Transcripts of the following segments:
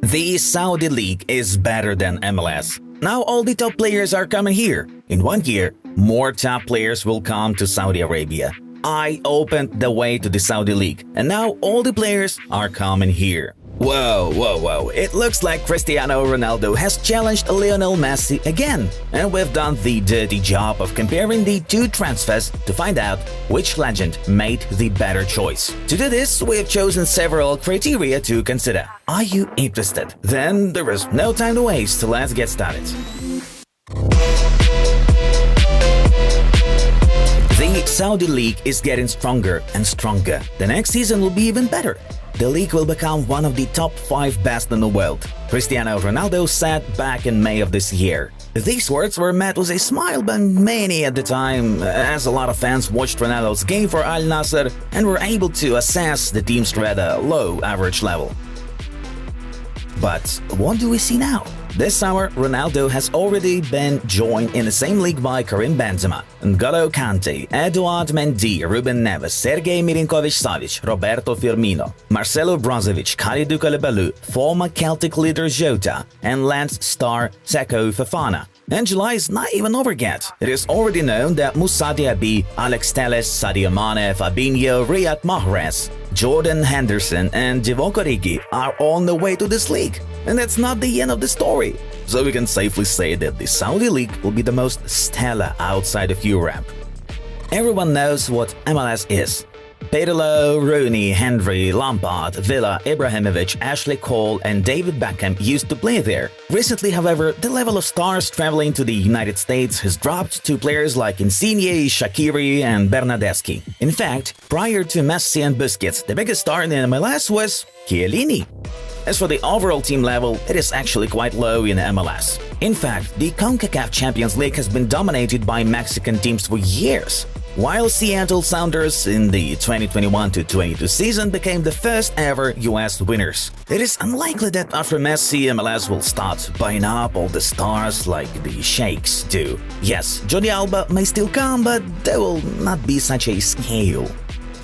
The Saudi League is better than MLS. Now all the top players are coming here. In 1 year, more top players will come to Saudi Arabia. I opened the way to the Saudi League, and now all the players are coming here. Whoa. It looks like Cristiano Ronaldo has challenged Lionel Messi again. And we've done the dirty job of comparing the two transfers to find out which legend made the better choice. To do this, we've chosen several criteria to consider. Are you interested? Then there is no time to waste. Let's get started. The Saudi League is getting stronger and stronger. The next season will be even better. The league will become one of the top 5 best in the world, Cristiano Ronaldo said back in May of this year. These words were met with a smile by many at the time, as a lot of fans watched Ronaldo's game for Al Nassr and were able to assess the team's rather low average level. But what do we see now? This summer, Ronaldo has already been joined in the same league by Karim Benzema, N'Golo Kante, Eduard Mendy, Ruben Neves, Sergej Milinkovic-Savic, Roberto Firmino, Marcelo Brozovic, Kalidou Koulibaly, former Celtic leader Jota, and Lens star Seko Fofana. And July is not even over yet. It is already known that Moussa Diaby, Alex Telles, Sadio Mane, Fabinho, Riyad Mahrez, Jordan Henderson, and Divock Origi are on the way to this league. And that's not the end of the story. So we can safely say that the Saudi League will be the most stellar outside of Europe. Everyone knows what MLS is. Pirlo, Rooney, Henry, Lampard, Villa, Ibrahimovic, Ashley Cole, and David Beckham used to play there. Recently, however, the level of stars traveling to the United States has dropped to players like Insigne, Shaqiri, and Bernardeschi. In fact, prior to Messi and Busquets, the biggest star in the MLS was Chiellini. As for the overall team level, it is actually quite low in MLS. In fact, the CONCACAF Champions League has been dominated by Mexican teams for years. While Seattle Sounders in the 2021-22 season became the first ever US winners. It is unlikely that after Messi, MLS will start buying up all the stars like the Sheikhs do. Yes, Jordi Alba may still come, but there will not be such a scale.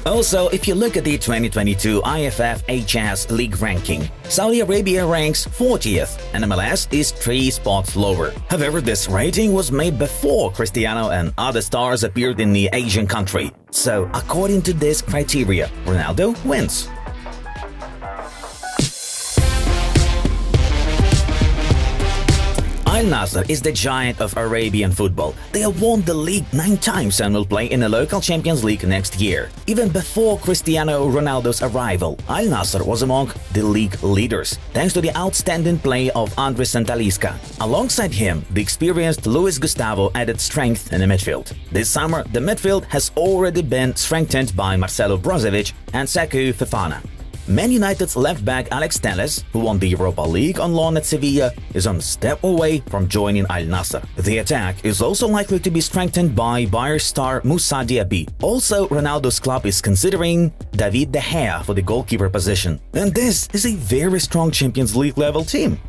Also, if you look at the 2022 IFFHS League ranking, Saudi Arabia ranks 40th and MLS is 3 spots lower. However, this rating was made before Cristiano and other stars appeared in the Asian country. So, according to this criteria, Ronaldo wins. Al Nassr is the giant of Arabian football. They have won the league 9 times and will play in the local Champions League next year. Even before Cristiano Ronaldo's arrival, Al Nassr was among the league leaders, thanks to the outstanding play of Andres Santalisca. Alongside him, the experienced Luis Gustavo added strength in the midfield. This summer, the midfield has already been strengthened by Marcelo Brozovic and Seko Fofana. Man United's left-back Alex Telles, who won the Europa League on loan at Sevilla, is on a step away from joining Al Nassr. The attack is also likely to be strengthened by Bayern star Moussa Diaby. Also, Ronaldo's club is considering David De Gea for the goalkeeper position. And this is a very strong Champions League level team.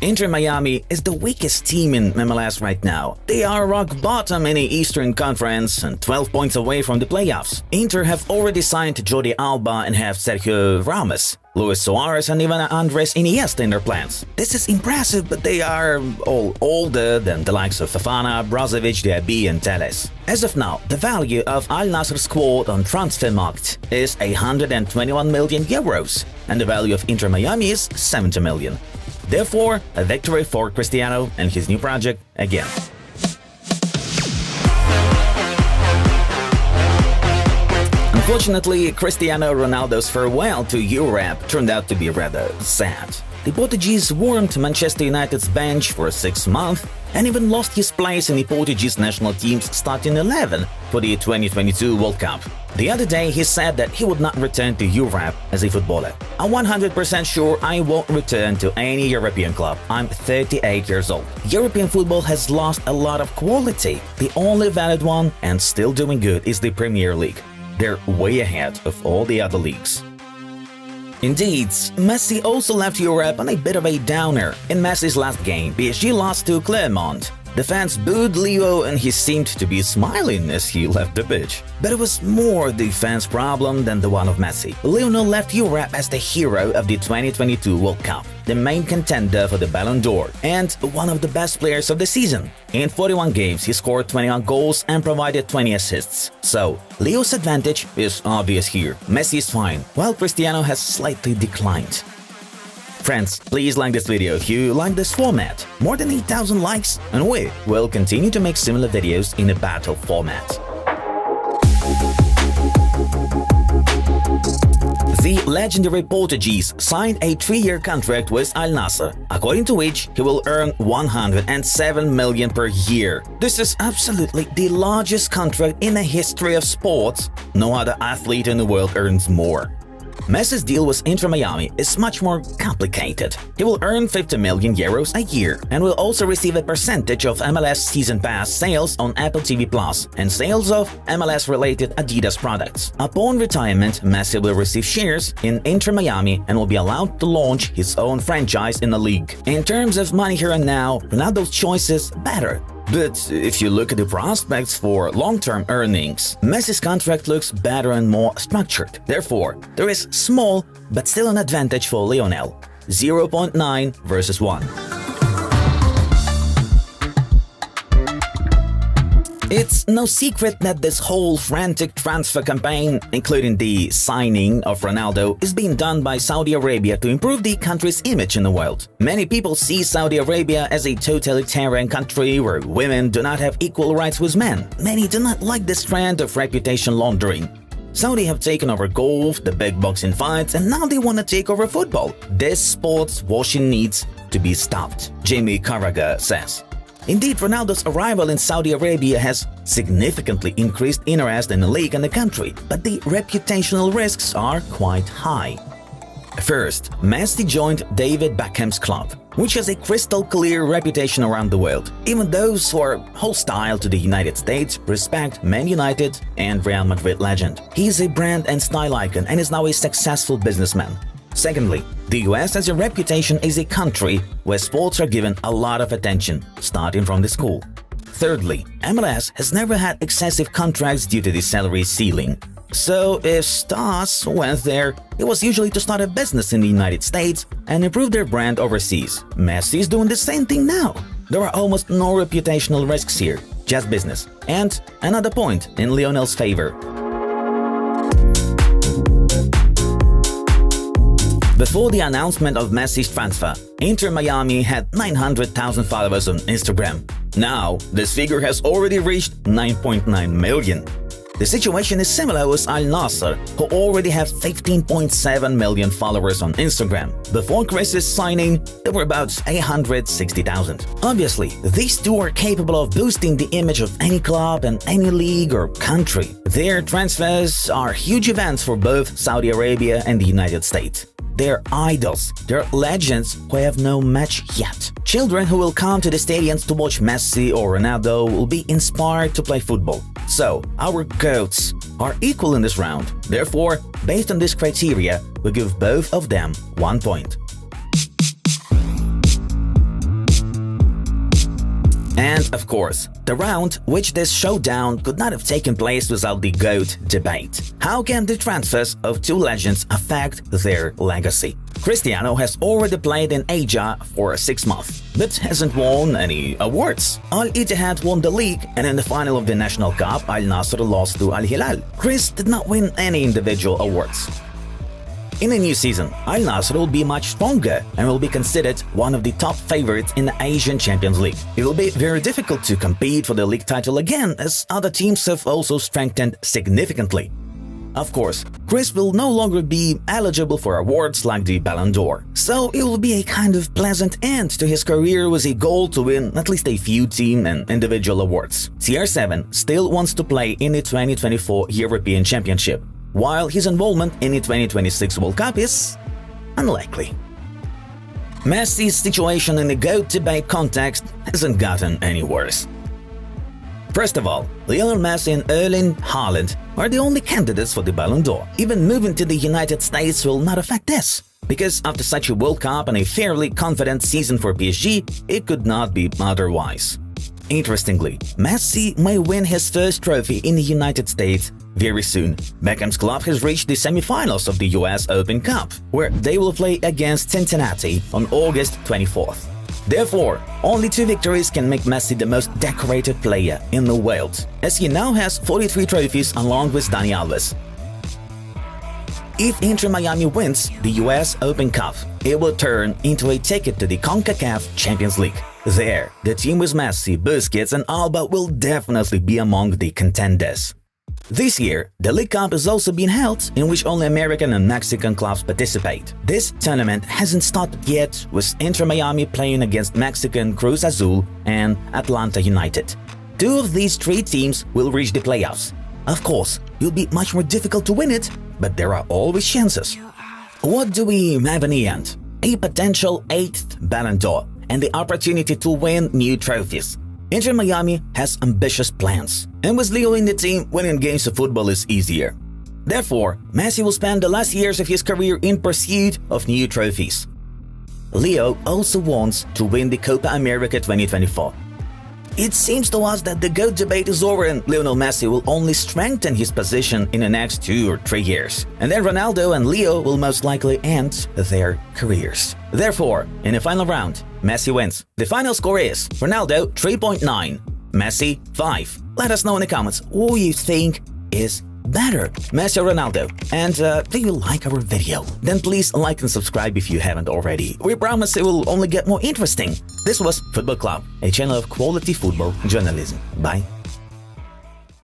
Inter Miami is the weakest team in MLS right now. They are rock bottom in the Eastern Conference and 12 points away from the playoffs. Inter have already signed Jordi Alba and have Sergio Ramos, Luis Suarez and even Andres Iniesta in their plans. This is impressive, but they are all older than the likes of Fofana, Brozovic, Diaby and Telles. As of now, the value of Al Nassr squad on Transfermarkt is 121 million euros, and the value of Inter Miami is 70 million. Therefore, a victory for Cristiano and his new project again. Unfortunately, Cristiano Ronaldo's farewell to Europe turned out to be rather sad. The Portuguese warmed Manchester United's bench for 6 months and even lost his place in the Portuguese national team's starting 11 for the 2022 World Cup. The other day, he said that he would not return to Europe as a footballer. I'm 100% sure I won't return to any European club. I'm 38 years old. European football has lost a lot of quality. The only valid one and still doing good is the Premier League. They're way ahead of all the other leagues. Indeed, Messi also left Europe on a bit of a downer. In Messi's last game, PSG lost to Clermont. The fans booed Leo and he seemed to be smiling as he left the pitch. But it was more the fans' problem than the one of Messi. Lionel left Europe as the hero of the 2022 World Cup, the main contender for the Ballon d'Or, and one of the best players of the season. In 41 games, he scored 21 goals and provided 20 assists. So, Leo's advantage is obvious here. Messi is fine, while Cristiano has slightly declined. Friends, please like this video if you like this format. More than 8,000 likes, and we will continue to make similar videos in a battle format. The legendary Portuguese signed a 3-year contract with Al Nassr, according to which he will earn 107 million per year. This is absolutely the largest contract in the history of sports. No other athlete in the world earns more. Messi's deal with Inter Miami is much more complicated. He will earn 50 million euros a year and will also receive a percentage of MLS Season Pass sales on Apple TV Plus and sales of MLS-related Adidas products. Upon retirement, Messi will receive shares in Inter Miami and will be allowed to launch his own franchise in the league. In terms of money here and now, Ronaldo's choice is better. But if you look at the prospects for long-term earnings, Messi's contract looks better and more structured. Therefore, there is small but still an advantage for Lionel, 0.9 versus 1. It's no secret that this whole frantic transfer campaign, including the signing of Ronaldo, is being done by Saudi Arabia to improve the country's image in the world. Many people see Saudi Arabia as a totalitarian country where women do not have equal rights with men. Many do not like this trend of reputation laundering. Saudi have taken over golf, the big boxing fights, and now they want to take over football. This sports washing needs to be stopped, Jamie Carragher says. Indeed, Ronaldo's arrival in Saudi Arabia has significantly increased interest in the league and the country, but the reputational risks are quite high. First, Messi joined David Beckham's club, which has a crystal clear reputation around the world. Even those who are hostile to the United States respect Man United and Real Madrid legend. He is a brand and style icon and is now a successful businessman. Secondly, the US has a reputation as a country where sports are given a lot of attention, starting from the school. Thirdly, MLS has never had excessive contracts due to the salary ceiling. So if stars went there, it was usually to start a business in the United States and improve their brand overseas. Messi is doing the same thing now. There are almost no reputational risks here, just business. And another point in Lionel's favor. Before the announcement of Messi's transfer, Inter Miami had 900,000 followers on Instagram. Now, this figure has already reached 9.9 million. The situation is similar with Al Nassr, who already have 15.7 million followers on Instagram. Before Chris's signing, there were about 860,000. Obviously, these two are capable of boosting the image of any club and any league or country. Their transfers are huge events for both Saudi Arabia and the United States. They're idols, they're legends who have no match yet. Children who will come to the stadiums to watch Messi or Ronaldo will be inspired to play football. So, our GOATs are equal in this round. Therefore, based on this criteria, we give both of them 1 point. And, of course, the round which this showdown could not have taken place without the GOAT debate. How can the transfers of two legends affect their legacy? Cristiano has already played in Asia for 6 months, but hasn't won any awards. Al Ittihad won the league, and in the final of the National Cup, Al Nassr lost to Al Hilal. Chris did not win any individual awards. In the new season, Al Nassr will be much stronger and will be considered one of the top favorites in the Asian Champions League. It will be very difficult to compete for the league title again, as other teams have also strengthened significantly. Of course, Chris will no longer be eligible for awards like the Ballon d'Or, so it will be a kind of pleasant end to his career with a goal to win at least a few team and individual awards. CR7 still wants to play in the 2024 European Championship, while his involvement in the 2026 World Cup is unlikely. Messi's situation in the GOAT debate context hasn't gotten any worse. First of all, Lionel Messi and Erling Haaland are the only candidates for the Ballon d'Or. Even moving to the United States will not affect this, because after such a World Cup and a fairly confident season for PSG, it could not be otherwise. Interestingly, Messi may win his first trophy in the United States very soon. Beckham's club has reached the semi-finals of the US Open Cup, where they will play against Cincinnati on August 24th. Therefore, only 2 victories can make Messi the most decorated player in the world, as he now has 43 trophies along with Dani Alves. If Inter Miami wins the US Open Cup, it will turn into a ticket to the CONCACAF Champions League. There, the team with Messi, Busquets and Alba will definitely be among the contenders. This year, the League Cup is also being held, in which only American and Mexican clubs participate. This tournament hasn't started yet, with Inter Miami playing against Mexican Cruz Azul and Atlanta United. 2 of these 3 teams will reach the playoffs. Of course, it will be much more difficult to win it, but there are always chances. What do we have in the end? A potential 8th Ballon d'Or and the opportunity to win new trophies. Inter Miami has ambitious plans, and with Leo in the team, winning games of football is easier. Therefore, Messi will spend the last years of his career in pursuit of new trophies. Leo also wants to win the Copa America 2024. It seems to us that the GOAT debate is over and Lionel Messi will only strengthen his position in the next 2 or 3 years. And then Ronaldo and Leo will most likely end their careers. Therefore, in the final round, Messi wins. The final score is Ronaldo 3.9, Messi 5. Let us know in the comments who you think is better, Messi or Ronaldo. And do you like our video? Then please like and subscribe if you haven't already. We promise it will only get more interesting. This was Football Club, a channel of quality football journalism. Bye.